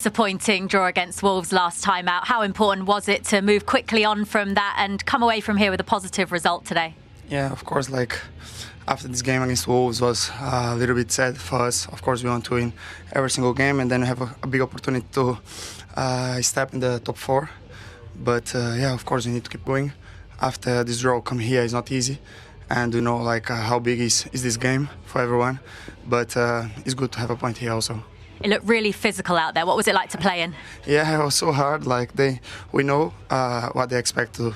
Disappointing draw against Wolves last time out. How important was it to move quickly on from that and come away from here with a positive result today? Yeah, of course, after this game against Wolves was a little bit sad for us. Of course, we want to win every single game and then have a big opportunity to step in the top 4. But yeah, of course, we need to keep going. After this draw, come here is not easy. And we know how big is this game for everyone. But it's good to have a point here also. It looked really physical out there. What was it like to play in? Yeah, it was so hard. We know what they expect to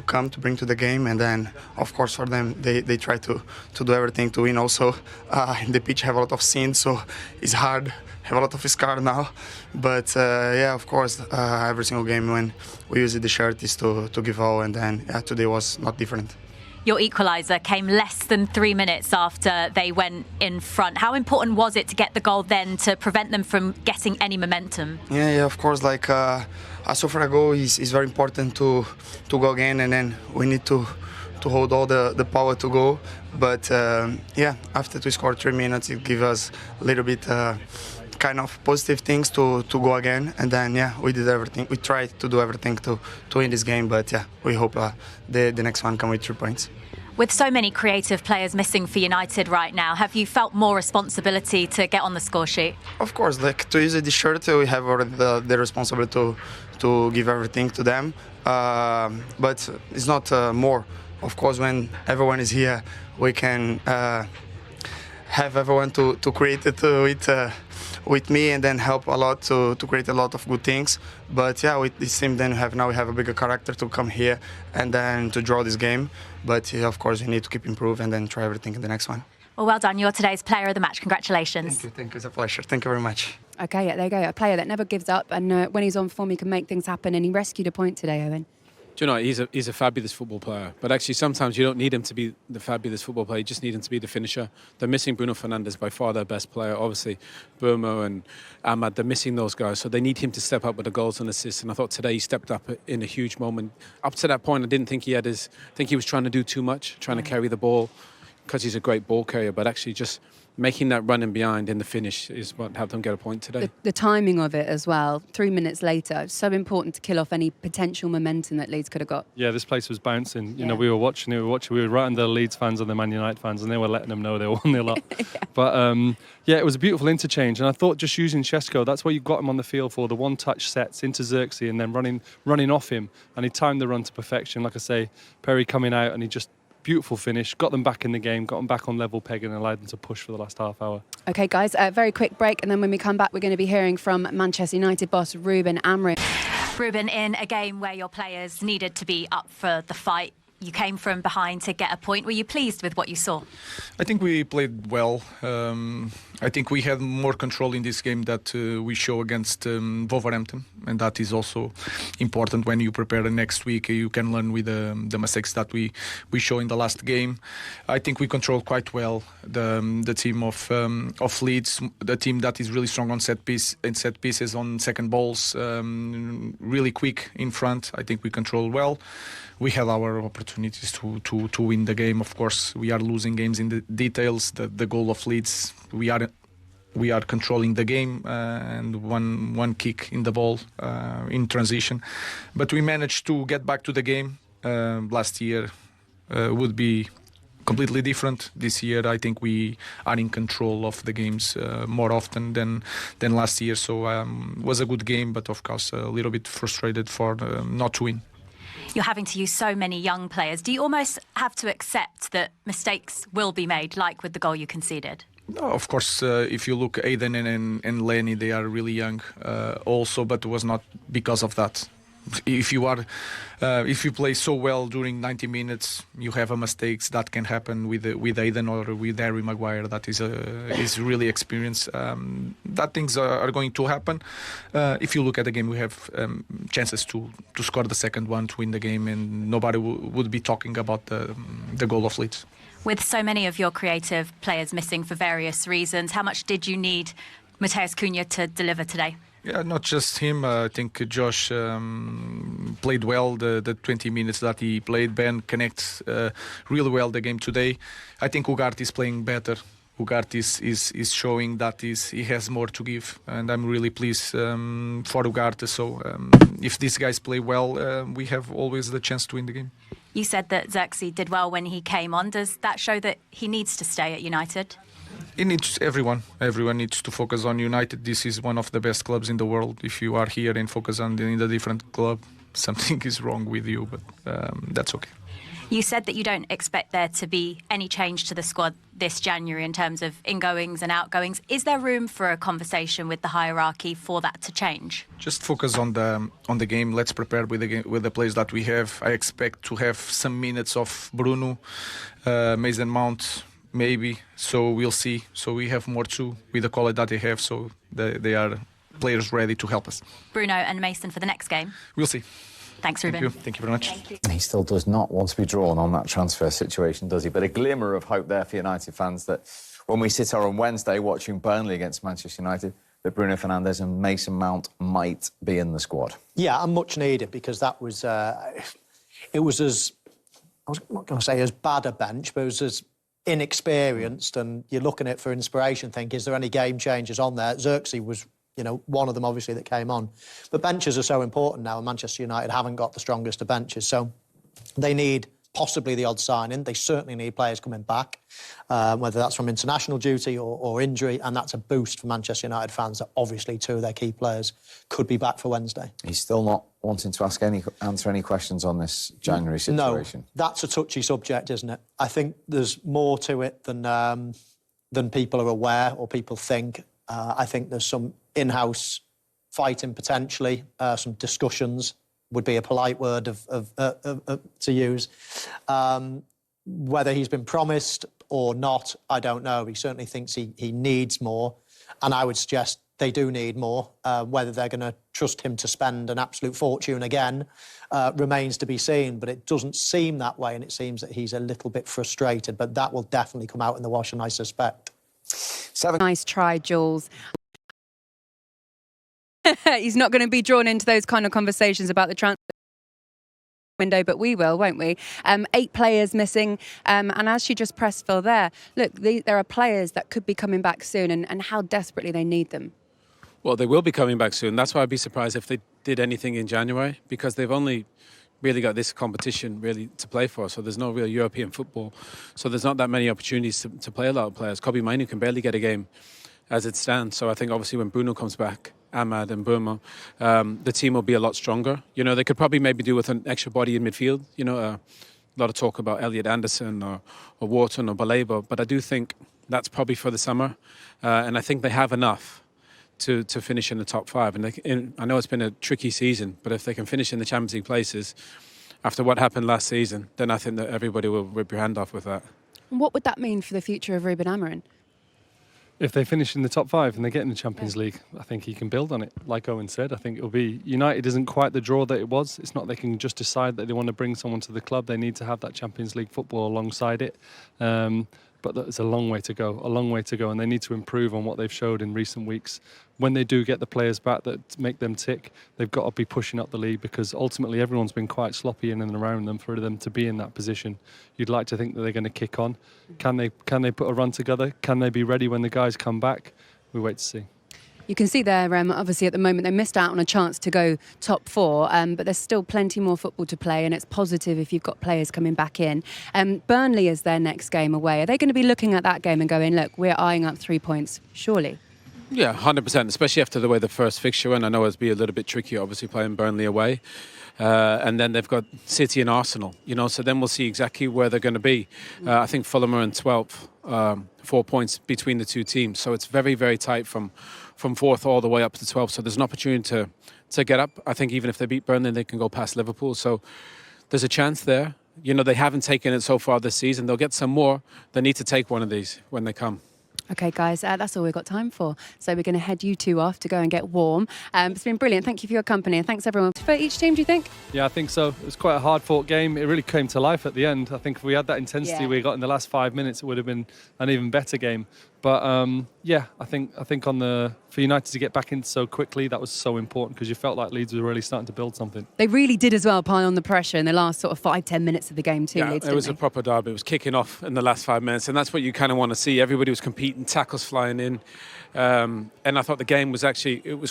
come to bring to the game, and then of course for them they try to do everything to win. Also, the pitch have a lot of scenes, so it's hard. Have a lot of scar now, but yeah, of course, every single game when we use the shirt is to give all, and then yeah, today was not different. Your equalizer came less than 3 minutes after they went in front. How important was it to get the goal then to prevent them from getting any momentum? Yeah, of course. So far a goal is very important to go again, and then we need to hold all the power to go. But yeah, after we scored 3 minutes, it gives us a little bit kind of positive things to go again, and then yeah, we did everything. We tried to do everything to win this game, but yeah, we hope the next one come with 3 points. With so many creative players missing for United right now, have you felt more responsibility to get on the score sheet? Of course, to use the shirt, we have already the responsibility to give everything to them, but it's not more. Of course, when everyone is here, we can have everyone to create it with me, and then help a lot to create a lot of good things. But yeah, with this team, then we have a bigger character to come here and then to draw this game. But yeah, of course, we need to keep improving and then try everything in the next one. Well done. You're today's player of the match. Congratulations. Thank you. It's a pleasure. Thank you very much. Okay, yeah, there you go. A player that never gives up, and when he's on form, he can make things happen. And he rescued a point today, Owen. Do you know, he's a fabulous football player. But actually, sometimes you don't need him to be the fabulous football player. You just need him to be the finisher. They're missing Bruno Fernandes, by far their best player. Obviously, Burmo and Ahmad, they're missing those guys. So they need him to step up with the goals and assists. And I thought today he stepped up in a huge moment. Up to that point, I didn't think he had I think he was trying to do too much, trying to carry the ball, because he's a great ball carrier. But actually just making that run in behind in the finish is what helped them get a point today. The timing of it as well, 3 minutes later, it's so important to kill off any potential momentum that Leeds could have got. Yeah, this place was bouncing. You know, we were watching, we were right under the Leeds fans and the Man United fans, and they were letting them know they were 1-0 up. Yeah. But yeah, it was a beautiful interchange, and I thought just using Shesho, that's what you got him on the field for, the one-touch sets into Xerxi and then running off him, and he timed the run to perfection. Like I say, Perry coming out, and he just beautiful finish, got them back in the game, got them back on level peg, and allowed them to push for the last half hour. OK, guys, a very quick break, and then when we come back, we're going to be hearing from Manchester United boss Ruben Amorim. Ruben, in a game where your players needed to be up for the fight, you came from behind to get a point. Were you pleased with what you saw? I think we played well. I think we had more control in this game that we show against Wolverhampton, and that is also important when you prepare the next week. You can learn with the mistakes that we show in the last game. I think we controlled quite well the team of Leeds, the team that is really strong on set pieces, on second balls, really quick in front. I think we controlled well. We had our opportunities to win the game. Of course, we are losing games in the details. The goal of Leeds, we are controlling the game and one kick in the ball in transition. But we managed to get back to the game. Last year would be completely different. This year, I think we are in control of the games more often than last year. So it was a good game, but of course a little bit frustrated for not to win. You're having to use so many young players. Do you almost have to accept that mistakes will be made, like with the goal you conceded? No, of course, if you look, Aiden and Lenny, they are really young also, but it was not because of that. If you play so well during 90 minutes, you have a mistakes that can happen with Aiden or with Harry Maguire. That is really experienced. That things are going to happen. If you look at the game, we have chances to score the second one to win the game, and nobody would be talking about the goal of Leeds. With so many of your creative players missing for various reasons, how much did you need Matheus Cunha to deliver today? Yeah, not just him. I think Josh played well the 20 minutes that he played. Ben connects really well the game today. I think Ugarte is playing better Ugarte is showing that he has more to give, and I'm really pleased for Ugarte. So if these guys play well, we have always the chance to win the game. You said that Xerxi did well when he came on. Does that show that he needs to stay at United? It needs everyone needs to focus on United. This is one of the best clubs in the world. If you are here and focus on in a different club, something is wrong with you, but that's okay. You said that you don't expect there to be any change to the squad this January in terms of ingoings and outgoings. Is there room for a conversation with the hierarchy for that to change? Just focus on the game. Let's prepare with the players that we have. I expect to have some minutes of Bruno, Mason Mount, maybe. So we'll see. So we have more too with the quality that they have. So they are players ready to help us. Bruno and Mason for the next game. We'll see. Thanks, Ruben. Thank you very much. He still does not want to be drawn on that transfer situation, does he? But a glimmer of hope there for United fans that when we sit here on Wednesday watching Burnley against Manchester United, that Bruno Fernandes and Mason Mount might be in the squad. Yeah, and much needed, because that was it was as, I was not going to say as bad a bench, but it was as inexperienced, and you're looking at it for inspiration, think, is there any game changers on there? Xerxi was, one of them, obviously, that came on. But benches are so important now, and Manchester United haven't got the strongest of benches, so they need possibly the odd signing. They certainly need players coming back, whether that's from international duty or injury, and that's a boost for Manchester United fans that obviously two of their key players could be back for Wednesday. He's still not wanting to answer any questions on this January situation. No, that's a touchy subject, isn't it? I think there's more to it than people are aware or people think. I think there's some in-house fighting potentially, some discussions would be a polite word to use. Whether he's been promised or not, I don't know. He certainly thinks he needs more, and I would suggest they do need more. Whether they're going to trust him to spend an absolute fortune again remains to be seen, but it doesn't seem that way, and it seems that he's a little bit frustrated, but that will definitely come out in the wash, and I suspect. Nice try, Jules. He's not going to be drawn into those kind of conversations about the transfer window, but we will, won't we? 8 players missing, and as she just pressed Phil there, look, there are players that could be coming back soon, and how desperately they need them. Well, they will be coming back soon. That's why I'd be surprised if they did anything in January, because they've only really got this competition really to play for. So there's no real European football. So there's not that many opportunities to play a lot of players. Kobbie Mainoo can barely get a game as it stands. So I think obviously when Bruno comes back, Ahmad and Burma, the team will be a lot stronger. They could probably maybe do with an extra body in midfield. A lot of talk about Elliot Anderson or Wharton or Baleba, but I do think that's probably for the summer. And I think they have enough to finish in the top 5. And I know it's been a tricky season, but if they can finish in the Champions League places after what happened last season, then I think that everybody will rip your hand off with that. What would that mean for the future of Ruben Amorim? If they finish in the top 5 and they get in the Champions League, I think he can build on it. Like Owen said, I think it'll be... United isn't quite the draw that it was. It's not they can just decide that they want to bring someone to the club. They need to have that Champions League football alongside it. But there's a long way to go, and they need to improve on what they've showed in recent weeks. When they do get the players back that make them tick, they've got to be pushing up the league, because ultimately everyone's been quite sloppy in and around them for them to be in that position. You'd like to think that they're going to kick on. Can they put a run together? Can they be ready when the guys come back? We wait to see. You can see there, obviously, at the moment, they missed out on a chance to go top 4, but there's still plenty more football to play, and it's positive if you've got players coming back in. Burnley is their next game away. Are they going to be looking at that game and going, look, we're eyeing up 3 points, surely? Yeah, 100%, especially after the way the first fixture went. I know it'll be a little bit tricky, obviously, playing Burnley away. And then they've got City and Arsenal, so then we'll see exactly where they're going to be. I think Fulham are in 12th, 4 points between the two teams. So it's very, very tight from 4th all the way up to 12th. So there's an opportunity to get up. I think even if they beat Burnley, they can go past Liverpool. So there's a chance there. They haven't taken it so far this season. They'll get some more. They need to take one of these when they come. OK, guys, that's all we've got time for. So we're going to head you two off to go and get warm. It's been brilliant. Thank you for your company, and thanks, everyone. For each team, do you think? Yeah, I think so. It was quite a hard-fought game. It really came to life at the end. I think if we had that intensity we got in the last 5 minutes, it would have been an even better game. But yeah, I think for United to get back in so quickly, that was so important because you felt like Leeds were really starting to build something. They really did as well pile on the pressure in the last sort of 5-10 minutes of the game too. Yeah, Leeds, it was a proper derby. It was kicking off in the last 5 minutes, and that's what you kind of want to see. Everybody was competing, tackles flying in, and I thought the game was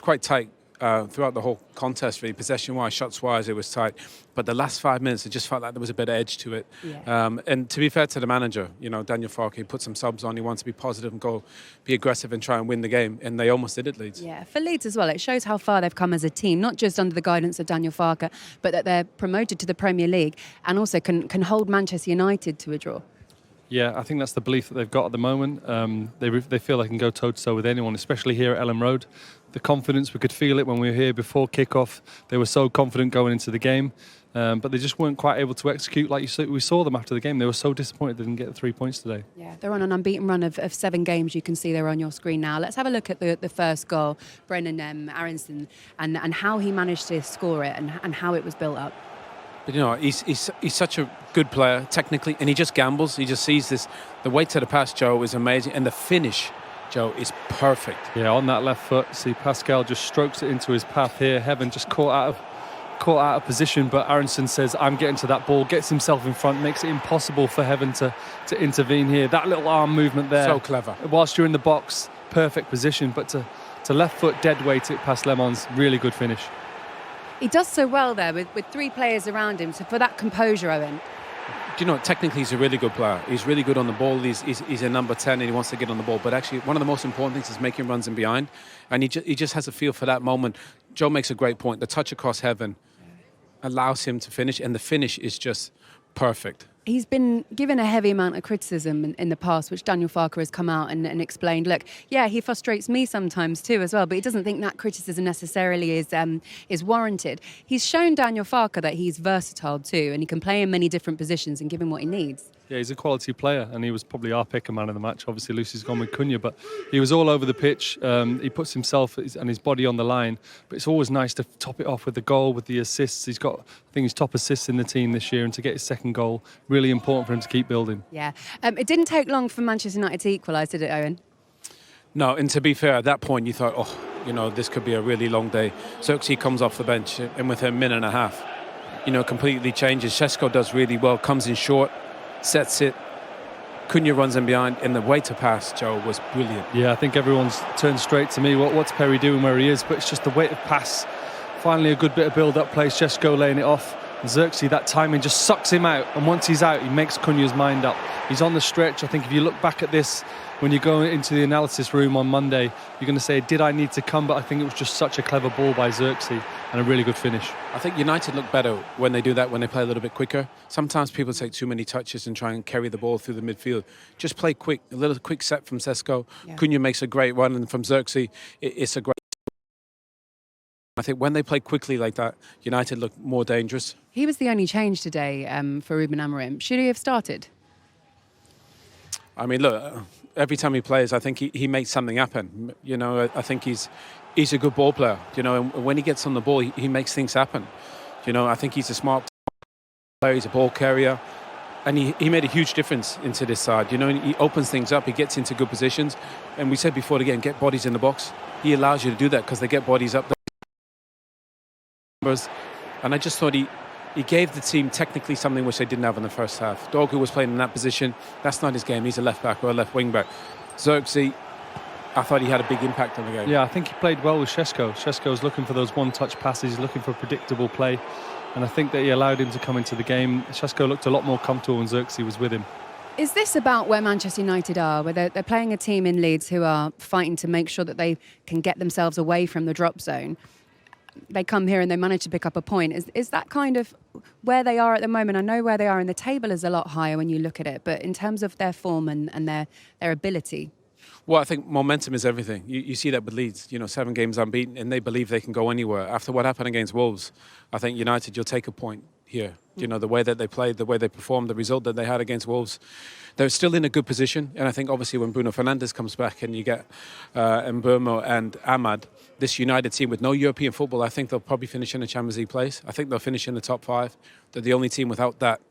quite tight. Throughout the whole contest, really, possession-wise, shots-wise, it was tight. But the last 5 minutes, it just felt like there was a bit of edge to it. Yeah. And to be fair to the manager, Daniel Farke, he put some subs on. He wanted to be positive and be aggressive and try and win the game. And they almost did it, Leeds. Yeah, for Leeds as well, it shows how far they've come as a team, not just under the guidance of Daniel Farke, but that they're promoted to the Premier League and also can hold Manchester United to a draw. Yeah, I think that's the belief that they've got at the moment. They feel they can go toe-to-toe with anyone, especially here at Ellen Road. The confidence, we could feel it when we were here before kick-off. They were so confident going into the game, but they just weren't quite able to execute. Like we saw them after the game. They were so disappointed they didn't get the 3 points today. Yeah, they're on an unbeaten run of 7 games. You can see they're on your screen now. Let's have a look at the first goal, Brennan Aaronson, and how he managed to score it and how it was built up. But he's such a good player technically, and he just gambles. He just sees this. The weight to the pass, Joe, is amazing, and the finish, Joe, is perfect. Yeah, on that left foot, see Pascal just strokes it into his path here. Heaven just caught out of position, but Aaronson says, "I'm getting to that ball," gets himself in front, makes it impossible for Heaven to intervene here. That little arm movement there, so clever. Whilst you're in the box, perfect position, but to left foot dead weight it past Lemon's, really good finish. He does so well there with 3 players around him. So for that composure, Owen. Technically he's a really good player. He's really good on the ball. He's a number 10 and he wants to get on the ball. But actually, one of the most important things is making runs in behind. And he just has a feel for that moment. Joe makes a great point. The touch across Heaven allows him to finish, and the finish is just perfect. He's been given a heavy amount of criticism in the past, which Daniel Farke has come out and explained. Look, yeah, he frustrates me sometimes too as well, but he doesn't think that criticism necessarily is warranted. He's shown Daniel Farke that he's versatile too, and he can play in many different positions and give him what he needs. Yeah, he's a quality player, and he was probably our pick man of the match. Obviously, Lucy's gone with Cunha, but he was all over the pitch. He puts himself and his body on the line, but it's always nice to top it off with the goal, with the assists. He's got, I think, his top assists in the team this year, and to get his second goal, really important for him to keep building. Yeah. It didn't take long for Manchester United to equalise, did it, Owen? No, and to be fair, at that point you thought, this could be a really long day. Xerxi comes off the bench, and within a minute and a half, completely changes. Shesho does really well, comes in short, sets it. Cunha runs in behind, and the way to pass, Joe, was brilliant. Yeah, I think everyone's turned straight to me. What's Perry doing where he is? But it's just the way to pass. Finally, a good bit of build-up play. Shesho laying it off. Xerxi, that timing just sucks him out, and once he's out, he makes Cunha's mind up. He's on the stretch. I think if you look back at this, when you go into the analysis room on Monday, you're going to say, did I need to come? But I think it was just such a clever ball by Xerxi and a really good finish. I think United look better when they do that, when they play a little bit quicker. Sometimes people take too many touches and try and carry the ball through the midfield. Just play quick, a little quick set from Xerxi. Yeah. Cunha makes a great run, and from Xerxi, it's a great... I think when they play quickly like that, United look more dangerous. He was the only change today for Ruben Amorim. Should he have started? I mean, look, every time he plays, I think he makes something happen. I think he's a good ball player. And when he gets on the ball, he makes things happen. I think he's a smart player. He's a ball carrier. And he made a huge difference into this side. He opens things up. He gets into good positions. And we said before, again, get bodies in the box. He allows you to do that because they get bodies up there. And I just thought he gave the team technically something which they didn't have in the first half. Dorgu was playing in that position. That's not his game. He's a left back or a left wing back. Xerxi, I thought he had a big impact on the game. Yeah, I think he played well with Shesho. Shesho's looking for those one-touch passes. He's looking for predictable play. And I think that he allowed him to come into the game. Shesho looked a lot more comfortable when Xerxi was with him. Is this about where Manchester United are, where they're playing a team in Leeds who are fighting to make sure that they can get themselves away from the drop zone? They come here and they manage to pick up a point. Is that kind of where they are at the moment? I know where they are in the table is a lot higher when you look at it, but in terms of their form and their ability. Well, I think momentum is everything. You see that with Leeds, 7 games unbeaten, and they believe they can go anywhere. After what happened against Wolves, I think United, you'll take a point here. The way that they played, the way they performed, the result that they had against Wolves. They're still in a good position, and I think obviously when Bruno Fernandes comes back and you get Mbeumo and Ahmad, this United team with no European football, I think they'll probably finish in a Champions League place. I think they'll finish in the top 5. They're the only team without that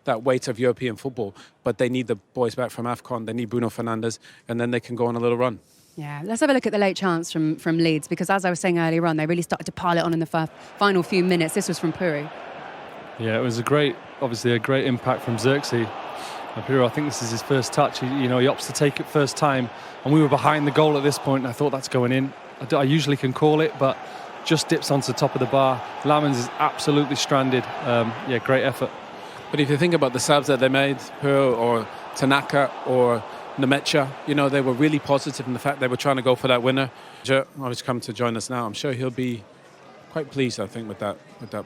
that weight of European football. But they need the boys back from AFCON. They need Bruno Fernandes, and then they can go on a little run. Yeah, let's have a look at the late chance from Leeds, because as I was saying earlier on, they really started to pile it on in the final few minutes. This was from Puru. Yeah, it was obviously a great impact from Xerxi. Puru, I think this is his first touch. He opts to take it first time, and we were behind the goal at this point, and I thought that's going in. I usually can call it, but just dips onto the top of the bar. Lamens is absolutely stranded. Great effort. But if you think about the subs that they made, Puru or Tanaka or Nemecha, they were really positive in the fact they were trying to go for that winner. He's come to join us now. I'm sure he'll be quite pleased, I think, with that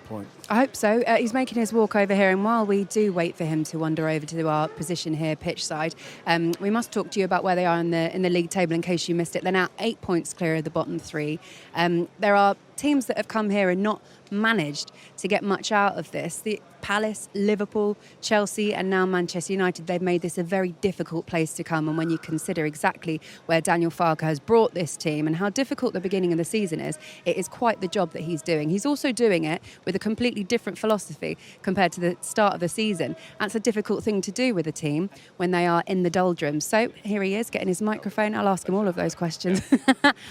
point. I hope so. He's making his walk over here, and while we do wait for him to wander over to our position here, pitch side, we must talk to you about where they are in the league table in case you missed it. They're now 8 points clear of the bottom three. There are teams that have come here and not managed to get much out of this. The Palace, Liverpool, Chelsea and now Manchester United, they've made this a very difficult place to come. And when you consider exactly where Daniel Farke has brought this team and how difficult the beginning of the season is, it is quite the job that he's doing. He's also doing it with a completely different philosophy compared to the start of the season. That's a difficult thing to do with a team when they are in the doldrums. So here he is getting his microphone. I'll ask him all of those questions.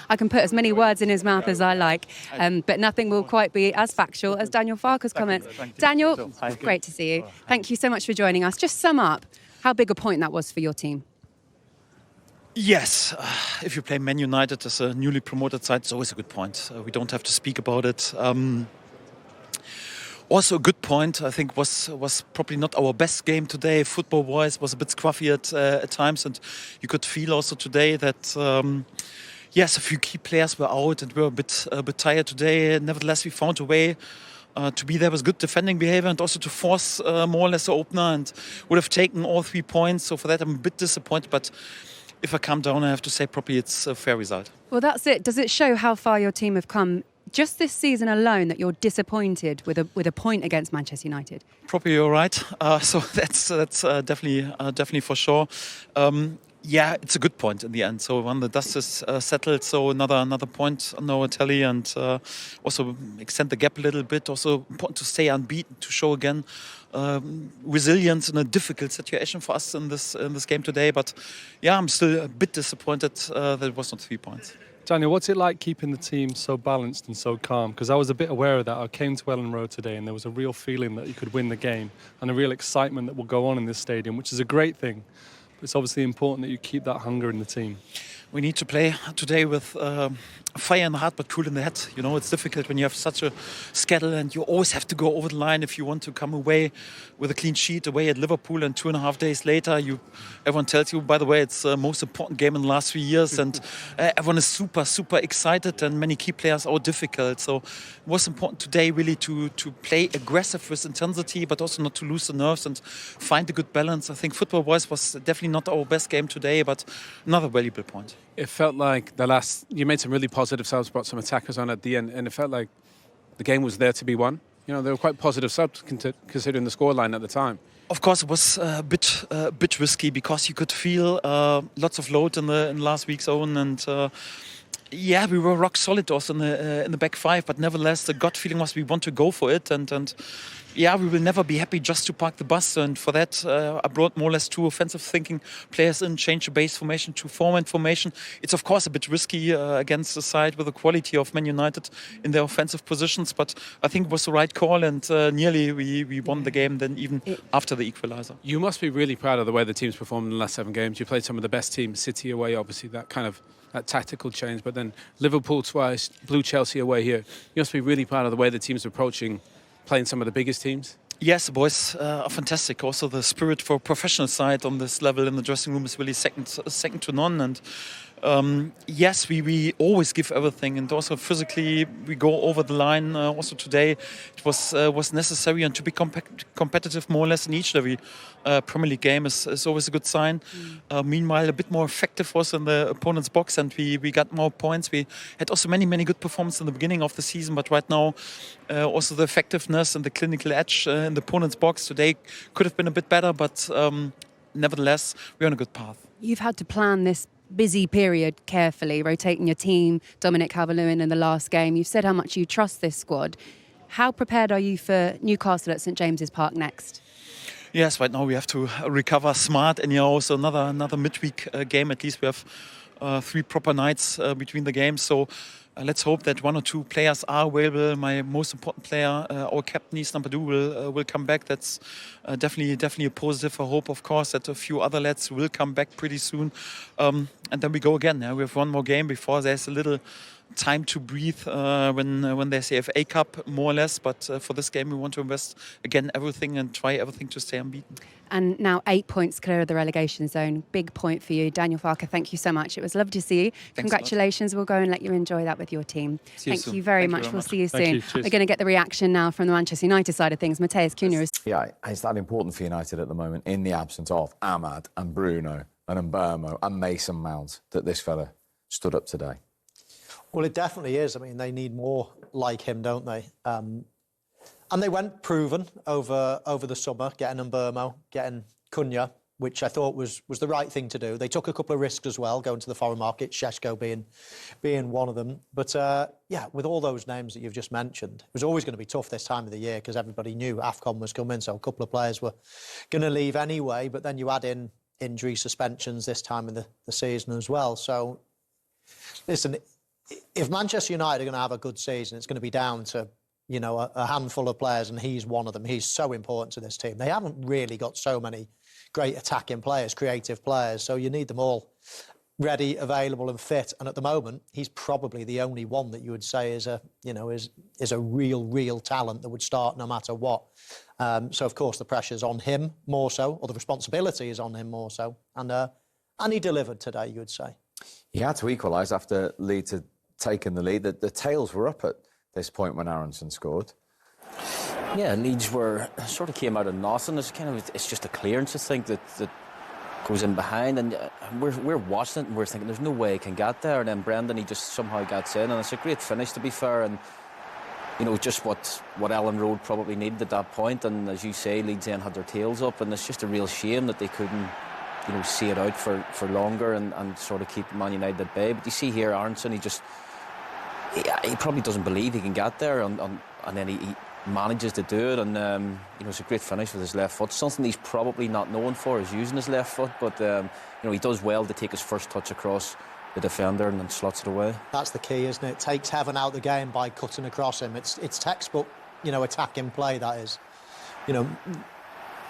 I can put as many words in his mouth as I like, but nothing will quite be as factual as Daniel Farke's comments. Daniel, great to see you. Thank you so much for joining us. Just sum up how big a point that was for your team. Yes, if you play Man United as a newly promoted side, it's always a good point. We don't have to speak about it. Also a good point, I think, was probably not our best game today. Football-wise, was a bit scruffy at times, and you could feel also today that yes, a few key players were out and were a bit tired today. Nevertheless, we found a way to be there with good defending behavior and also to force more or less the opener, and would have taken all 3 points. So for that, I'm a bit disappointed. But if I come down, I have to say probably it's a fair result. Well, that's it. Does it show how far your team have come just this season alone that you're disappointed with a point against Manchester United? Probably you're right. So that's definitely for sure. Yeah, it's a good point in the end. So when the dust is settled, so another point on our tally, and also extend the gap a little bit. Also important to stay unbeaten, to show again resilience in a difficult situation for us in this game today. But yeah, I'm still a bit disappointed that it was not 3 points. Daniel, what's it like keeping the team so balanced and so calm? Because I was a bit aware of that. I came to Ellen Road today and there was a real feeling that you could win the game and a real excitement that will go on in this stadium, which is a great thing. But it's obviously important that you keep that hunger in the team. We need to play today with fire in the heart but cool in the head. You know, it's difficult when you have such a schedule and you always have to go over the line if you want to come away with a clean sheet away at Liverpool, and 2.5 days later everyone tells you, by the way, it's the most important game in the last 3 years, and everyone is super excited and many key players are difficult. So it was important today really to play aggressive with intensity but also not to lose the nerves and find a good balance. I think football-wise was definitely not our best game today, but another valuable point. It felt like you made some really positive subs, brought some attackers on at the end, and it felt like the game was there to be won. You know, they were quite positive subs considering the scoreline at the time. Of course, it was a bit risky because you could feel lots of load in the last week's own, and yeah, we were rock solid also in the back five, but nevertheless, the gut feeling was we want to go for it, and yeah, we will never be happy just to park the bus, and for that, I brought more or less 2 offensive thinking players in, change the base formation to forward formation. It's of course a bit risky against the side with the quality of Man United in their offensive positions, but I think it was the right call, and nearly we won the game then even after the equalizer. You must be really proud of the way the team's performed in the last 7 games. You played some of the best teams, City away, obviously, that tactical change, but then Liverpool twice, blew Chelsea away here. You must be really proud of the way the team's approaching playing some of the biggest teams. Yes, the boys are fantastic. Also, the spirit for professional side on this level in the dressing room is really second to none. And yes, we always give everything, and also physically we go over the line. Also today, it was necessary, and to be competitive more or less in each and every Premier League game is always a good sign. Meanwhile, a bit more effective was in the opponent's box, and we got more points. We had also many good performances in the beginning of the season, but right now also the effectiveness and the clinical edge in the opponent's box today could have been a bit better, but nevertheless, we're on a good path. You've had to plan this busy period carefully, rotating your team, Dominic Calvert-Lewin in the last game. You've said how much you trust this squad. How prepared are you for Newcastle at St James's Park next? Yes, right now we have to recover smart, and so another midweek game. At least we have 3 proper nights between the games. So let's hope that 1 or 2 players are available. My most important player, our captain, number 2, will come back. That's definitely a positive. I hope, of course, that a few other lads will come back pretty soon. And then we go again. We have 1 more game before there's a little time to breathe when there's the FA Cup, more or less. But for this game, we want to invest again everything and try everything to stay unbeaten. And now 8 points clear of the relegation zone. Big point for you. Daniel Farke, thank you so much. It was lovely to see you. Thanks Congratulations. We'll go and let you enjoy that with your team. Thank you very much. We'll see you soon. We're going to get the reaction now from the Manchester United side of things. Matthias Cunha is... Yeah, it's that important for United at the moment, in the absence of Ahmad and Bruno and Mbeumo and Mason Mount, that this fella stood up today. Well, it definitely is. I mean, they need more like him, don't they? And they went proven over the summer, getting Mbeumo, getting Cunha, which I thought was the right thing to do. They took a couple of risks as well, going to the foreign market, Shesho being one of them. But yeah, with all those names that you've just mentioned, it was always going to be tough this time of the year because everybody knew AFCON was coming, so a couple of players were going to leave anyway. But then you add in injury suspensions this time of the season as well. So, listen, if Manchester United are going to have a good season, it's going to be down to, you know, a handful of players, and he's one of them. He's so important to this team. They haven't really got so many great attacking players, creative players, so you need them all ready, available and fit. And at the moment, he's probably the only one that you would say is a real talent that would start no matter what. So, of course, the pressure's on him more so, or the responsibility is on him more so. And he delivered today, you would say. He had to equalise after Leeds had taken the lead. The tails were up at this point when Aaronson scored. Yeah, Leeds sort of came out of nothing. It's just a clearance, I think, that goes in behind, and we're watching it and we're thinking there's no way he can get there. And then Brendan, he just somehow gets in, and it's a great finish, to be fair. And you know, just what Ellen Road probably needed at that point. And as you say, Leeds then had their tails up, and it's just a real shame that they couldn't, you know, see it out for longer and sort of keep Man United at bay. But you see here, Aaronson, he probably doesn't believe he can get there, and then he manages to do it. And you know, it's a great finish with his left foot. Something he's probably not known for is using his left foot, but you know, he does well to take his first touch across the defender and then slots it away. That's the key, isn't it? Takes heaven out the game by cutting across him. It's textbook, you know, attacking play, that is. You know,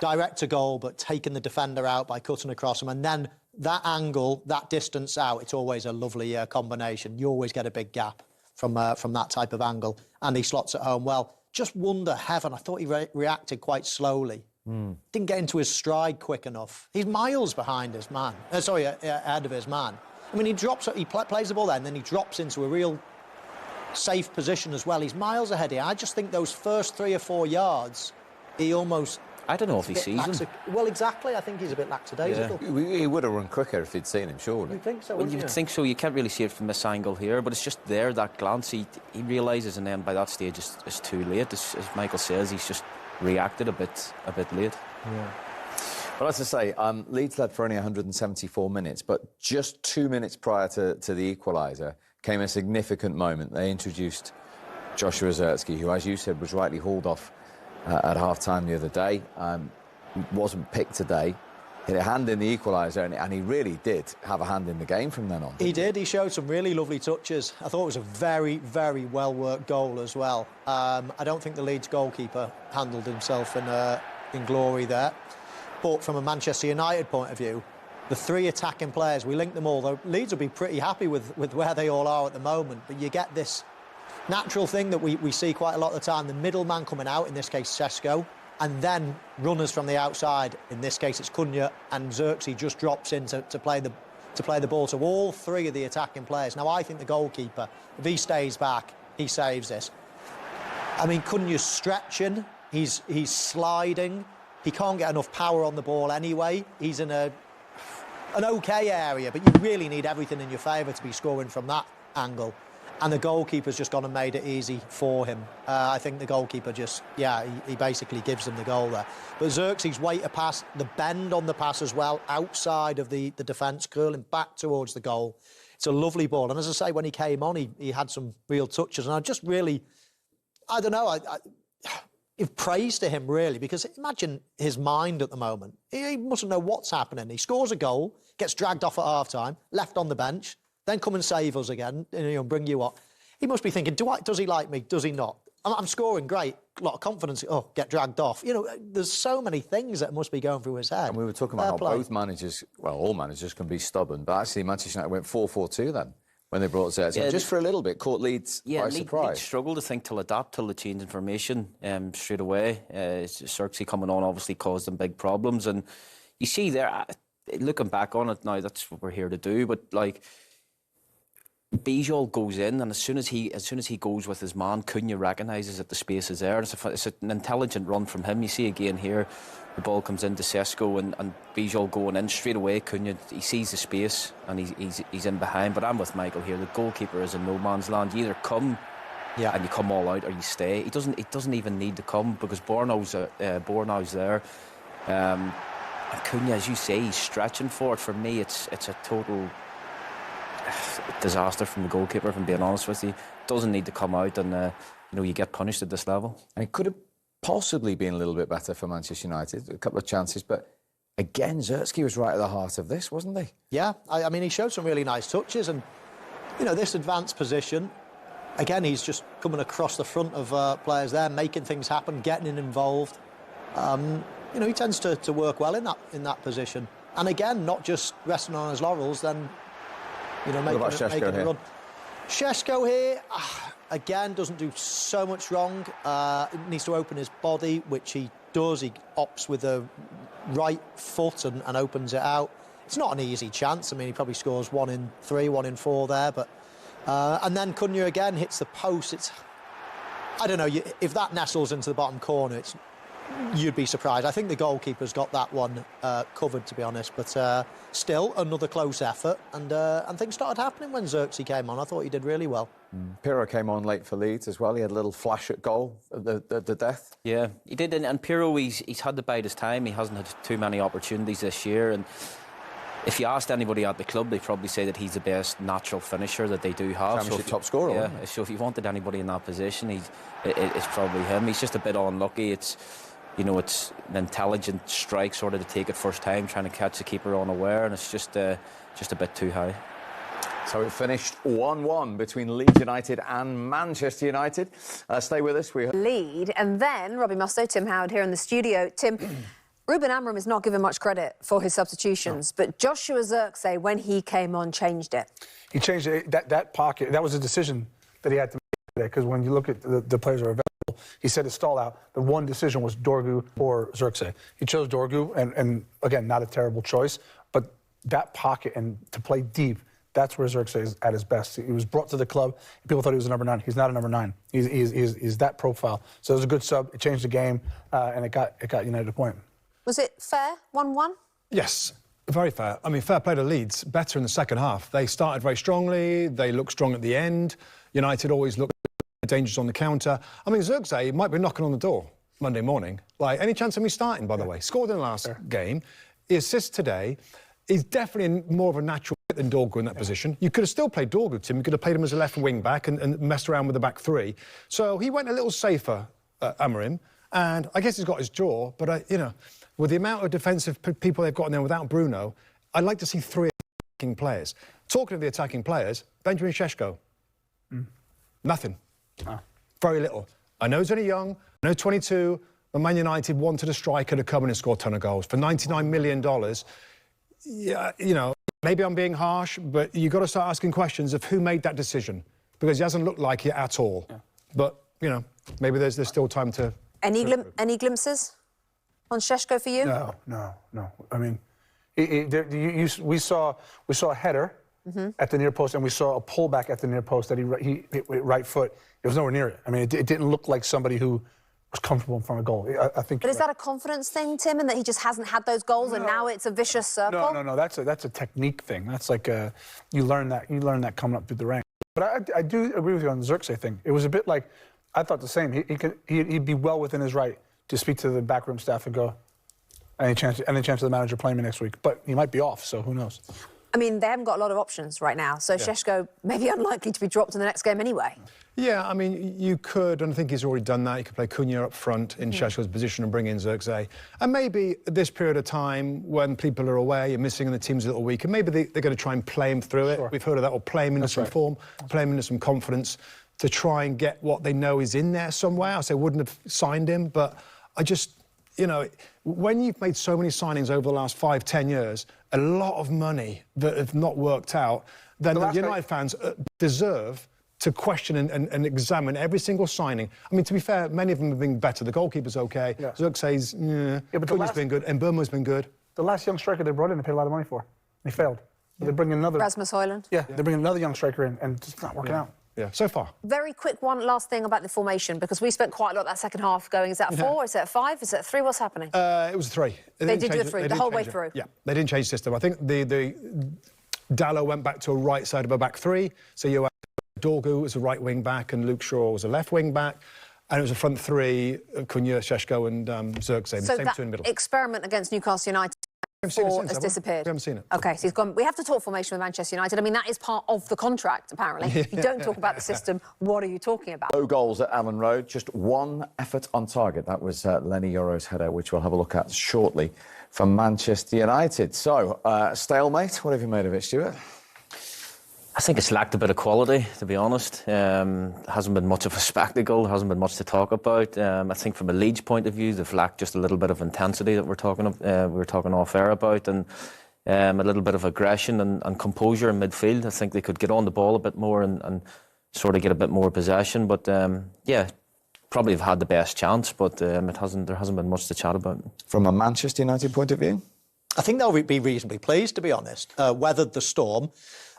direct to goal, but taking the defender out by cutting across him. And then that angle, that distance out, it's always a lovely combination. You always get a big gap from that type of angle. And he slots it home well. Just wonder, heaven, I thought he reacted quite slowly. Didn't get into his stride quick enough. He's miles behind his man. Ahead of his man. I mean, he plays the ball there, and then he drops into a real safe position as well. He's miles ahead here. I just think those first 3 or 4 yards, he almost... I don't know if he sees him. Well, exactly. I think he's a bit lackadaisical. Yeah. He would have run quicker if he'd seen him, surely. You think so? Well, you would think so. You can't really see it from this angle here, but it's just there, that glance. He realises, and then by that stage, it's too late. As Michael says, he's just reacted a bit late. Yeah. Well, as I say, Leeds led for only 174 minutes, but just 2 minutes prior to the equaliser came a significant moment. They introduced Joshua Xerxi, who, as you said, was rightly hauled off at half-time the other day. Wasn't picked today. Hit a hand in the equaliser, and he really did have a hand in the game from then on. He did. He showed some really lovely touches. I thought it was a very, very well-worked goal as well. I don't think the Leeds goalkeeper handled himself in glory there. But from a Manchester United point of view, the 3 attacking players, we linked them all. Though Leeds will be pretty happy with where they all are at the moment. But you get this natural thing that we see quite a lot of the time, the middleman coming out, in this case Xerxi, and then runners from the outside, in this case it's Cunha, and Xerxi just drops in to play the ball to all 3 of the attacking players. Now, I think the goalkeeper, if he stays back, he saves this. I mean, Cunha's stretching, he's sliding, he can't get enough power on the ball anyway. He's in an OK area, but you really need everything in your favour to be scoring from that angle. And the goalkeeper's just gone and made it easy for him. I think the goalkeeper just, he basically gives them the goal there. But Xerxi's weight of pass, the bend on the pass as well, outside of the defence, curling back towards the goal. It's a lovely ball. And as I say, when he came on, he had some real touches. And I just really, I don't know, give praise to him, really, because imagine his mind at the moment. He mustn't know what's happening. He scores a goal, gets dragged off at half-time, left on the bench, then come and save us again, bring you up. He must be thinking, does he like me? Does he not? I'm scoring, great, a lot of confidence. Oh, get dragged off. There's so many things that must be going through his head. And we were talking about how both managers, well, all managers can be stubborn, but actually Manchester United went 4-4-2 then. When they brought Xerxi, just for a little bit, caught Leeds by surprise. Leeds struggled, I think, to adapt to the change in formation straight away. Xerxi coming on obviously caused them big problems, and you see there, looking back on it now, that's what we're here to do. But like, Bijol goes in, and as soon as he goes with his man, Cunha recognises that the space is there. It's an intelligent run from him. You see again here, the ball comes into Shesho and Bijol going in straight away. Cunha, he sees the space and he's in behind. But I'm with Michael here. The goalkeeper is in no man's land. You either come and you come all out, or you stay. He doesn't even need to come, because Bornau's there. And Cunha, as you say, he's stretching for it. For me, it's a total disaster from the goalkeeper, if I'm being honest with you. Doesn't need to come out, and you get punished at this level. And it could have possibly been a little bit better for Manchester United. A couple of chances, but again, Xerxi was right at the heart of this, wasn't he? Yeah, I mean, he showed some really nice touches, and this advanced position. Again, he's just coming across the front of players there, making things happen, getting involved. He tends to work well in that position. And again, not just resting on his laurels, then making a run. Shesho here, again, doesn't do so much wrong. Needs to open his body, which he does. He opts with the right foot and opens it out. It's not an easy chance. I mean, he probably scores 1 in 3, 1 in 4 there. But and then Cunha again hits the post. I don't know, if that nestles into the bottom corner, you'd be surprised. I think the goalkeeper's got that one covered, to be honest. But still, another close effort. And things started happening when Xerxi came on. I thought he did really well. Pirro came on late for Leeds as well. He had a little flash at goal at the death. Yeah, he did. And Pirro, he's had to bide his time. He hasn't had too many opportunities this year. And if you asked anybody at the club, they'd probably say that he's the best natural finisher that they do have. Championship top scorer. Yeah, so if you wanted anybody in that position, it's probably him. He's just a bit unlucky. It's an intelligent strike, sort of, to take it first time, trying to catch the keeper unaware, and it's just a bit too high. So it finished 1-1 between Leeds United and Manchester United. Stay with us. We lead, and then Robbie Mustoe, Tim Howard here in the studio. Tim, Ruben Amorim is not given much credit for his substitutions, but Joshua Xerxi, when he came on, changed it. He changed it. That pocket. That was a decision that he had to make today, because when you look at the players that are available, he said to stall out. The one decision was Dorgu or Xerxi. He chose Dorgu, and again, not a terrible choice, but that pocket and to play deep, that's where Xerxi is at his best. He was brought to the club. People thought he was a number 9. He's not a number 9. He's that profile. So it was a good sub. It changed the game, and it got United a point. Was it fair, 1-1? Yes, very fair. I mean, fair play to Leeds. Better in the second half. They started very strongly. They looked strong at the end. United always looked dangerous on the counter. I mean, Xerxi might be knocking on the door Monday morning. Like, any chance of me starting, by the way? Scored in the last game. He assists today. He's definitely more of a natural fit than Dorgu in that position. You could have still played Dorgu, Tim. You could have played him as a left wing back and messed around with the back three. So he went a little safer, Amorim, and I guess he's got his jaw. But with the amount of defensive people they've got in there without Bruno, I'd like to see 3 attacking players. Talking of the attacking players, Benjamin Šeško, nothing. Very little. I know he's only young. I know 22. But Man United wanted a striker to come in and score a ton of goals for $99 million. Yeah, maybe I'm being harsh, but you've got to start asking questions of who made that decision, because he hasn't looked like it at all. Yeah. But, maybe there's still time to... Any glimpses on Šeško for you? No. I mean, we saw a header at the near post, and we saw a pullback at the near post that he hit with right foot. It was nowhere near it. I mean, it didn't look like somebody who was comfortable in front of goal. I think. But is that a confidence thing, Tim, in that he just hasn't had those goals and now it's a vicious circle? No. That's a technique thing. That's like you learn that coming up through the ranks. But I do agree with you on the Xerxi thing. It was a bit like, I thought the same. He'd be well within his right to speak to the backroom staff and go, any chance of the manager playing me next week? But he might be off, so who knows? I mean, they haven't got a lot of options right now, so Shesho may be unlikely to be dropped in the next game anyway. Yeah, I mean, you could, and I think he's already done that. You could play Cunha up front in Shesho's position and bring in Xerxi. And maybe at this period of time, when people are away and missing and the team's a little weaker, maybe they're going to try and play him through it. We've heard of that, or play him into some form, play him into some confidence to try and get what they know is in there somewhere. I wouldn't have signed him, but I just, you know, when you've made so many signings over the last 5-10 years, a lot of money that have not worked out, then the United fans deserve to question and examine every single signing. I mean, to be fair, many of them have been better. The goalkeeper's okay. Xerxi's, but Cunha's been good, and Burma's been good. The last young striker they brought in, they paid a lot of money for. They failed. They bring another. Rasmus Højlund. Yeah, they bring another young striker in, and it's not working out. Yeah, so far. Very quick one last thing about the formation, because we spent quite a lot of that second half going, is that a 4, is it a 5, is it a 3, what's happening? It was a 3. They did do a 3, the whole way through? Yeah, they didn't change the system. I think the Dallo went back to a right side of a back 3, so you had Dorgu was a right wing back and Luke Shaw was a left wing back, and it was a front 3 of Cunha, Shesho and Xerxi, the same two in the middle. Experiment against Newcastle United has disappeared. We haven't seen it. OK, so he's gone. We have to talk formation with Manchester United. I mean, that is part of the contract, apparently. If you don't talk about the system, what are you talking about? No goals at Allen Road, just one effort on target. That was Lenny Yoro's header, which we'll have a look at shortly from Manchester United. So, stalemate, what have you made of it, Stuart? I think it's lacked a bit of quality, to be honest. Hasn't been much of a spectacle, hasn't been much to talk about. I think from a Leeds point of view, they've lacked just a little bit of intensity that we were talking off air about, and a little bit of aggression and composure in midfield. I think they could get on the ball a bit more and sort of get a bit more possession. But yeah, probably have had the best chance, but there hasn't been much to chat about. From a Manchester United point of view? I think they'll be reasonably pleased, to be honest. Weathered the storm.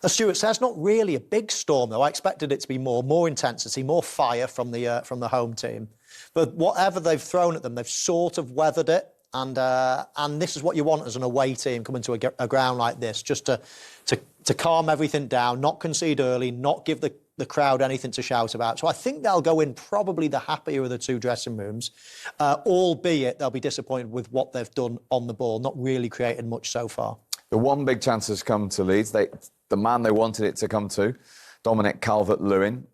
As Stuart says, not really a big storm, though. I expected it to be more intensity, more fire from the home team. But whatever they've thrown at them, they've sort of weathered it. And this is what you want as an away team coming to a ground like this, just to calm everything down, not concede early, not give the crowd anything to shout about. So I think they'll go in probably the happier of the two dressing rooms, albeit they'll be disappointed with what they've done on the ball, not really created much so far. The one big chance has come to Leeds. The man they wanted it to come to, Dominic Calvert-Lewin.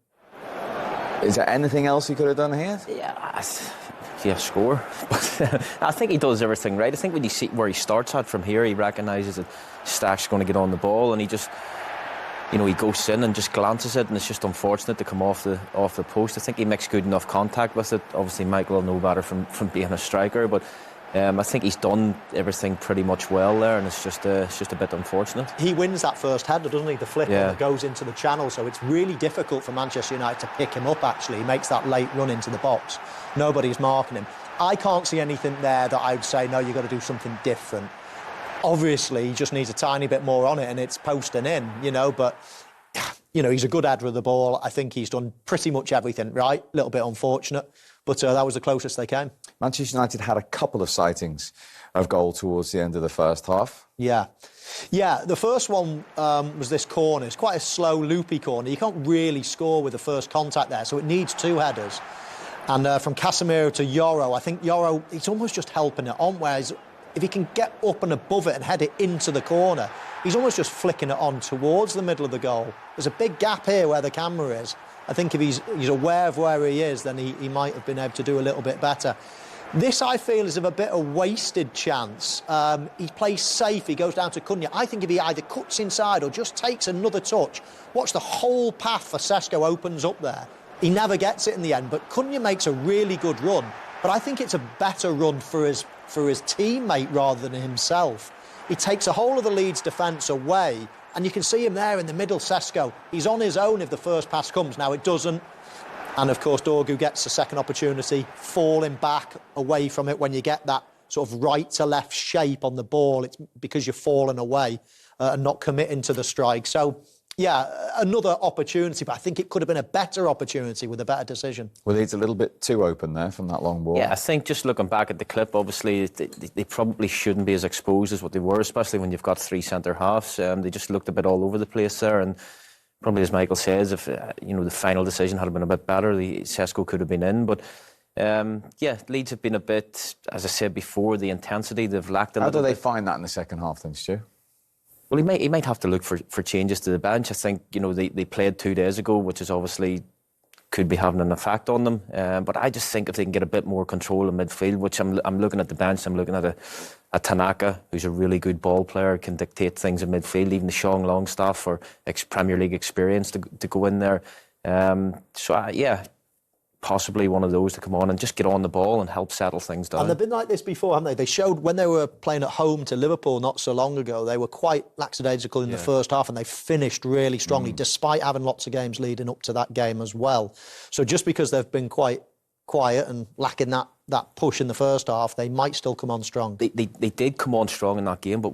Is there anything else he could have done here? Yeah, score. But I think he does everything right. I think when you see where he starts at from here, he recognises that Stack's going to get on the ball, and he just, you know, he goes in and just glances it, and it's just unfortunate to come off the post. I think he makes good enough contact with it. Obviously, Michael will know better from being a striker, but I think he's done everything pretty much well there, and it's just a bit unfortunate. He wins that first header, doesn't he? The flip that goes into the channel, so it's really difficult for Manchester United to pick him up, actually. He makes that late run into the box. Nobody's marking him. I can't see anything there that I would say, no, you've got to do something different. Obviously, he just needs a tiny bit more on it, and it's posting in, you know, but, you know, he's a good header of the ball. I think he's done pretty much everything right. A little bit unfortunate, but that was the closest they came. Manchester United had a couple of sightings of goal towards the end of the first half. Yeah, the first one was this corner. It's quite a slow, loopy corner. You can't really score with the first contact there, so it needs two headers. And from Casemiro to Yoro, I think Yoro, he's almost just helping it on, whereas if he can get up and above it and head it into the corner, he's almost just flicking it on towards the middle of the goal. There's a big gap here where the camera is. I think if he's aware of where he is, then he might have been able to do a little bit better. This, I feel, is of a bit of wasted chance. He plays safe, he goes down to Cunha. I think if he either cuts inside or just takes another touch, watch the whole path for Šeško opens up there. He never gets it in the end, but Cunha makes a really good run. But I think it's a better run for his teammate rather than himself. He takes a whole of the Leeds defence away, and you can see him there in the middle, Šeško. He's on his own if the first pass comes. Now, it doesn't. And, of course, Dorgu gets the second opportunity, falling back away from it when you get that sort of right-to-left shape on the ball. It's because you're falling away and not committing to the strike. So, yeah, another opportunity, but I think it could have been a better opportunity with a better decision. Well, Leeds a little bit too open there from that long ball. Yeah, I think just looking back at the clip, obviously, they probably shouldn't be as exposed as what they were, especially when you've got three centre-halves. They just looked a bit all over the place there, and probably, as Michael says, if the final decision had been a bit better, the Šeško could have been in. But Leeds have been a bit, as I said before, the intensity they've lacked a little bit. How do they find that in the second half then, Stu? Well, he might have to look for changes to the bench. I think, they played 2 days ago, which is obviously could be having an effect on them. But I just think if they can get a bit more control in midfield, which I'm looking at the bench, I'm looking at a Tanaka, who's a really good ball player, can dictate things in midfield, even the Sean Longstaff for Premier League experience to go in there. Possibly one of those to come on and just get on the ball and help settle things down. And they've been like this before, haven't they? They showed when they were playing at home to Liverpool not so long ago, they were quite lackadaisical in the first half, and they finished really strongly, despite having lots of games leading up to that game as well. So just because they've been quite quiet and lacking that push in the first half, they might still come on strong. They did come on strong in that game, but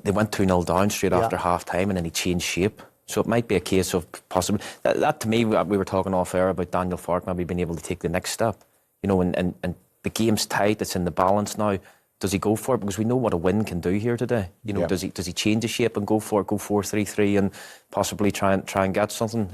they went 2-0 down straight after half-time, and then he changed shape. So it might be a case of possibly that to me, we were talking off air about Daniel Farke maybe being able to take the next step, and the game's tight, it's in the balance now. Does he go for it? Because we know what a win can do here today. Does he change the shape and go for it, go 4-3-3 and possibly try and get something?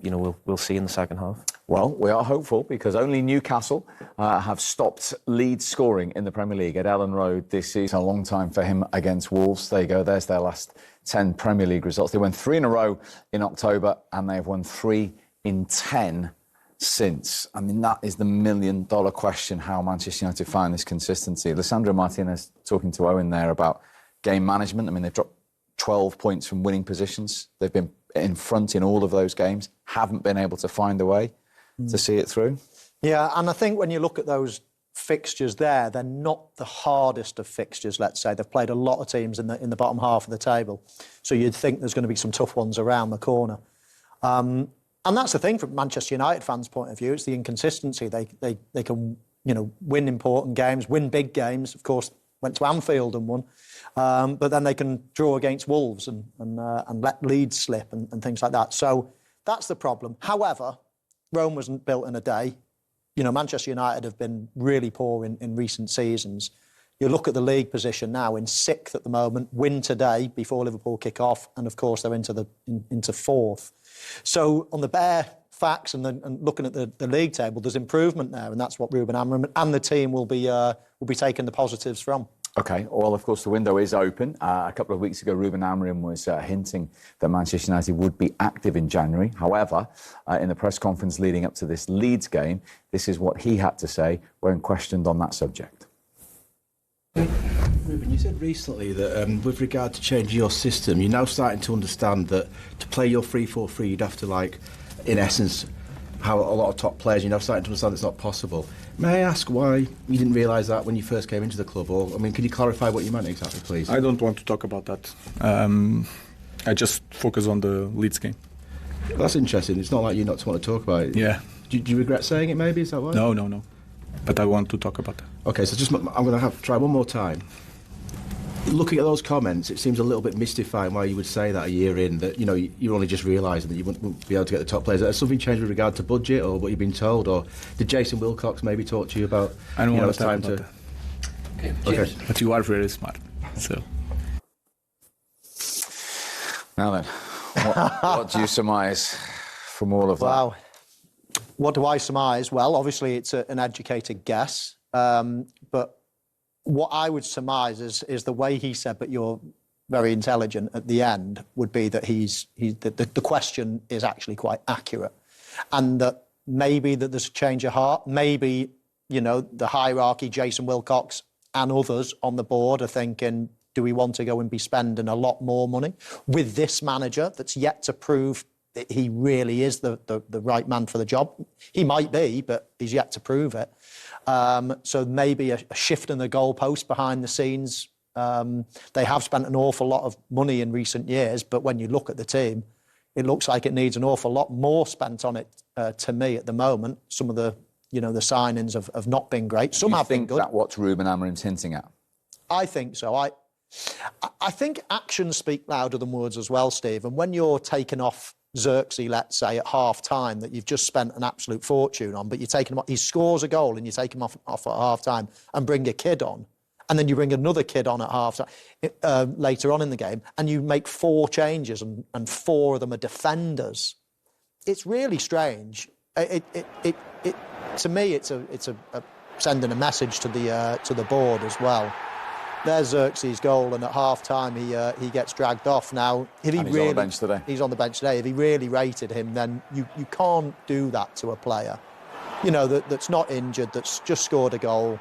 We'll see in the second half. Well, we are hopeful because only Newcastle have stopped Leeds scoring in the Premier League at Ellen Road this season. A long time for him against Wolves. There you go. There's their last 10 Premier League results. They won 3 in a row in October and they've won 3 in 10 since. I mean, that is the million-dollar question, how Manchester United find this consistency. Lisandro Martinez talking to Owen there about game management. I mean, they've dropped 12 points from winning positions. They've been in front in all of those games, haven't been able to find a way to see it through. Yeah, and I think when you look at those fixtures there, they're not the hardest of fixtures, let's say. They've played a lot of teams in the bottom half of the table. So you'd think there's going to be some tough ones around the corner. And that's the thing from Manchester United fans' point of view. It's the inconsistency. They can, win important games, win big games. Of course, went to Anfield and won. But then they can draw against Wolves and let Leeds slip and things like that. So that's the problem. However, Rome wasn't built in a day. Manchester United have been really poor in recent seasons. You look at the league position now in 6th at the moment, win today before Liverpool kick off, and of course they're into 4th. So on the bare facts and looking at the league table, there's improvement there, and that's what Ruben Amorim and the team will be taking the positives from. OK, well, of course, the window is open. A couple of weeks ago, Ruben Amorim was hinting that Manchester United would be active in January. However, in the press conference leading up to this Leeds game, this is what he had to say when questioned on that subject. Ruben, you said recently that with regard to changing your system, you're now starting to understand that to play your 3-4-3, you'd have to, in essence, how a lot of top players, you're now starting to understand it's not possible. May I ask why you didn't realise that when you first came into the club? Or, can you clarify what you meant exactly, please? I don't want to talk about that. I just focus on the Leeds game. Well, that's interesting. It's not like you not want to talk about it. Yeah. Do you regret saying it, maybe? Is that why? No. But I want to talk about that. OK, so I'm going to have to try one more time. Looking at those comments, it seems a little bit mystifying why you would say that a year in, that, you're only just realising that you wouldn't be able to get the top players. Has something changed with regard to budget or what you've been told? Or did Jason Wilcox maybe talk to you about... I don't want to talk about that. Okay. But you are very smart, so... Now then, what do you surmise from all of that? Wow. What do I surmise? Well, obviously it's an educated guess, but what I would surmise is the way he said, but you're very intelligent at the end, would be that the question is actually quite accurate. And that maybe that there's a change of heart. Maybe, the hierarchy, Jason Wilcox and others on the board are thinking, do we want to go and be spending a lot more money with this manager that's yet to prove that he really is the right man for the job? He might be, but he's yet to prove it. So maybe a shift in the goalpost behind the scenes. They have spent an awful lot of money in recent years, but when you look at the team, it looks like it needs an awful lot more spent on it to me at the moment. Some of the signings have not been great. Some have been good. You think that's what Ruben Amorim's hinting at? I think so. I think actions speak louder than words as well, Steve. And when you're taking off Xerxi, let's say, at half-time that you've just spent an absolute fortune on, but you're taking him off, he scores a goal and you take him off at half-time and bring a kid on, and then you bring another kid on at half-time later on in the game, and you make 4 changes and 4 of them are defenders. It's really strange. To me, it's a sending a message to the board as well. There's Xerxi's goal, and at half-time he gets dragged off. Now, if he and he's really on the bench today. He's on the bench today. If he really rated him, then you can't do that to a player, you know, that's not injured, that's just scored a goal.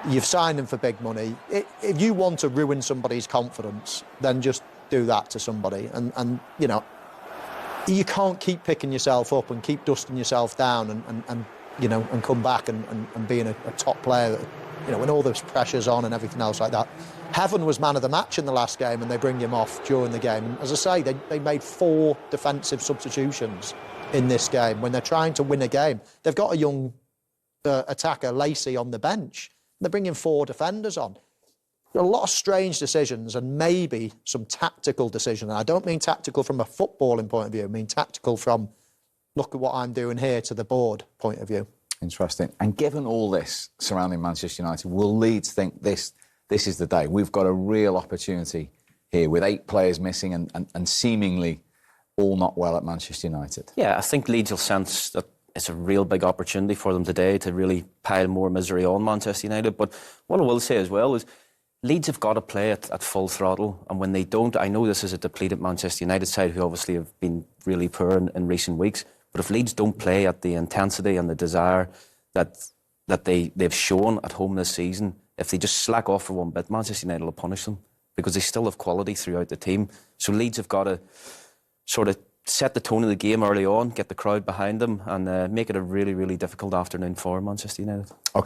You've signed him for big money. If you want to ruin somebody's confidence, then just do that to somebody. And you know, you can't keep picking yourself up and keep dusting yourself down and you know, and come back and being a top player, you know, when all this pressure's on and everything else like that. Heaven was man of the match in the last game, and they bring him off during the game. And as I say, they made 4 defensive substitutions in this game when they're trying to win a game. They've got a young attacker, Lacey, on the bench. They're bringing 4 defenders on. There are a lot of strange decisions and maybe some tactical decisions. And I don't mean tactical from a footballing point of view. I mean tactical from, look at what I'm doing here, to the board point of view. Interesting. And given all this surrounding Manchester United, will Leeds think this is the day? We've got a real opportunity here with 8 players missing and seemingly all not well at Manchester United. Yeah, I think Leeds will sense that it's a real big opportunity for them today to really pile more misery on Manchester United. But what I will say as well is Leeds have got to play at full throttle, and when they don't, I know this is a depleted Manchester United side who obviously have been really poor in recent weeks, but if Leeds don't play at the intensity and the desire that they've shown at home this season, if they just slack off for one bit, Manchester United will punish them because they still have quality throughout the team. So Leeds have got to sort of set the tone of the game early on, get the crowd behind them, and make it a really, really difficult afternoon for Manchester United.